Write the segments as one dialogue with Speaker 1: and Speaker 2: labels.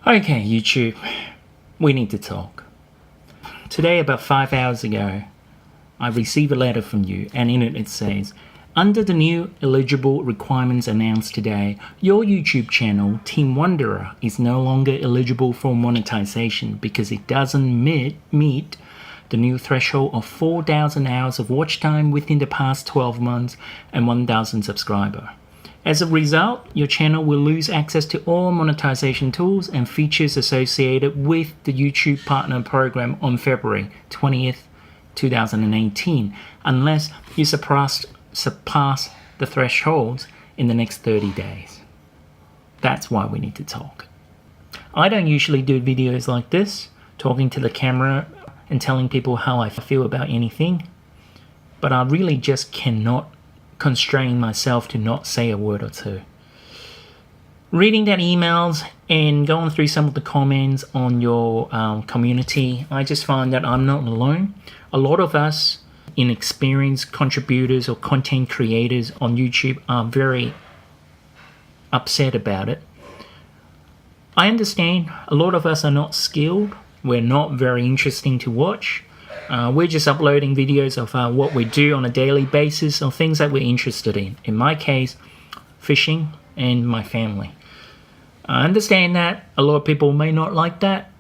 Speaker 1: Okay, YouTube, we need to talk. Today, about 5 hours ago, I received a letter from you, and in it says, under the new eligible requirements announced today, your YouTube channel, TimWanderer, is no longer eligible for monetization because it doesn't meet the new threshold of 4,000 hours of watch time within the past 12 months and 1,000 subscribers. As a result, your channel will lose access to all monetization tools and features associated with the YouTube Partner Program on February 20th, 2018, unless you surpass the thresholds in the next 30 days. That's why we need to talk. I don't usually do videos like this, talking to the camera and telling people how I feel about anything, but I really just cannot constrain myself to not say a word or two. Reading that emails and going through some of the comments on your community, I just find that I'm not alone. A lot of us inexperienced contributors or content creators on YouTube are very upset about it. I understand a lot of us are not skilled. We're not very interesting to watch. We're just uploading videos of what we do on a daily basis or things that we're interested in. In my case, fishing and my family. I understand that a lot of people may not like that.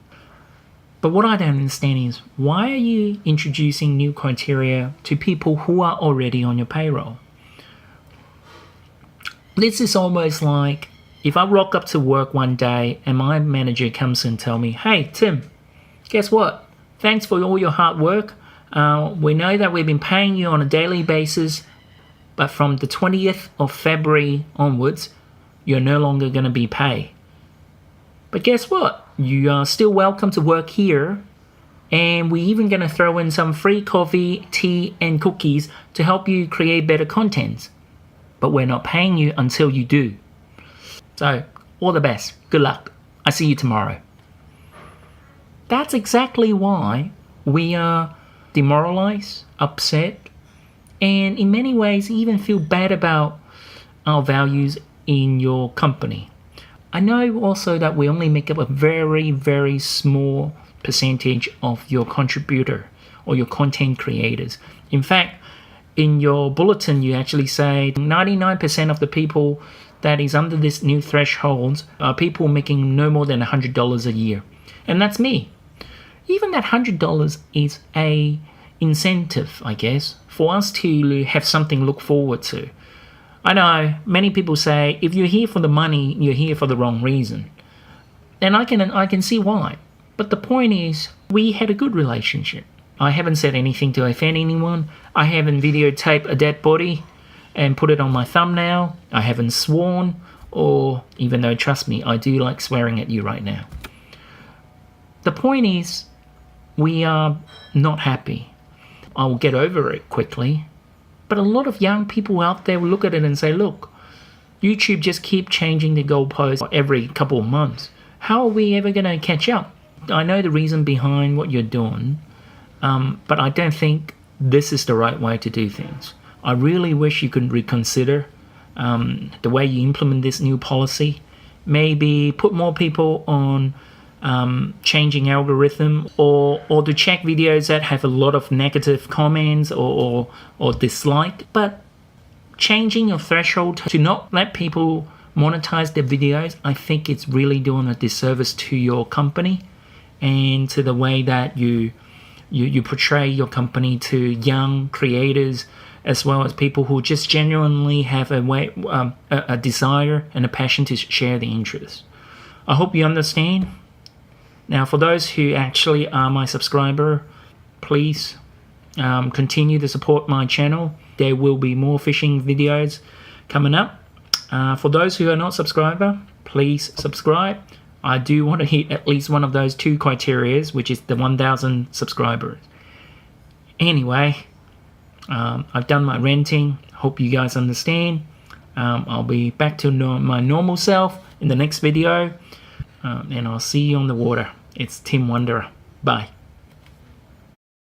Speaker 1: But what I don't understand is, why are you introducing new criteria to people who are already on your payroll? This is almost like if I rock up to work one day and my manager comes and tells me, hey, Tim, guess what? Thanks for all your hard work. We know that we've been paying you on a daily basis, but from the 20th of February onwards, you're no longer going to be paid. But guess what? You are still welcome to work here, and we're even going to throw in some free coffee, tea, and cookies to help you create better content. But we're not paying you until you do. So, all the best. Good luck. I see you tomorrow. That's exactly why we are demoralized, upset, and in many ways even feel bad about our values in your company. I know also that we only make up a very, very small percentage of your contributor or your content creators. In fact, in your bulletin, you actually say 99% of the people that is under this new threshold are people making no more than $100 a year. And that's me. Even that $100 is a incentive, I guess, for us to have something to look forward to. I know many people say, if you're here for the money, you're here for the wrong reason. And I can see why. But the point is, we had a good relationship. I haven't said anything to offend anyone. I haven't videotaped a dead body and put it on my thumbnail. I haven't sworn, or even though, trust me, I do like swearing at you right now. The point is, we are not happy. I will get over it quickly. But a lot of young people out there will look at it and say, look, YouTube just keep changing the goalposts every couple of months. How are we ever going to catch up? I know the reason behind what you're doing, but I don't think this is the right way to do things. I really wish you could reconsider the way you implement this new policy. Maybe put more people on changing algorithm, or to check videos that have a lot of negative comments or dislike. But changing your threshold to not let people monetize their videos, I think it's really doing a disservice to your company and to the way that you portray your company to young creators, as well as people who just genuinely have a desire and a passion to share the interest. I hope you understand. Now, for those who actually are my subscriber, please continue to support my channel. There will be more fishing videos coming up. For those who are not subscriber, please subscribe. I do want to hit at least one of those two criteria, which is the 1,000 subscribers. Anyway, I've done my ranting. Hope you guys understand. I'll be back to my normal self in the next video. And I'll see you on the water. It's TimWanderer. Bye.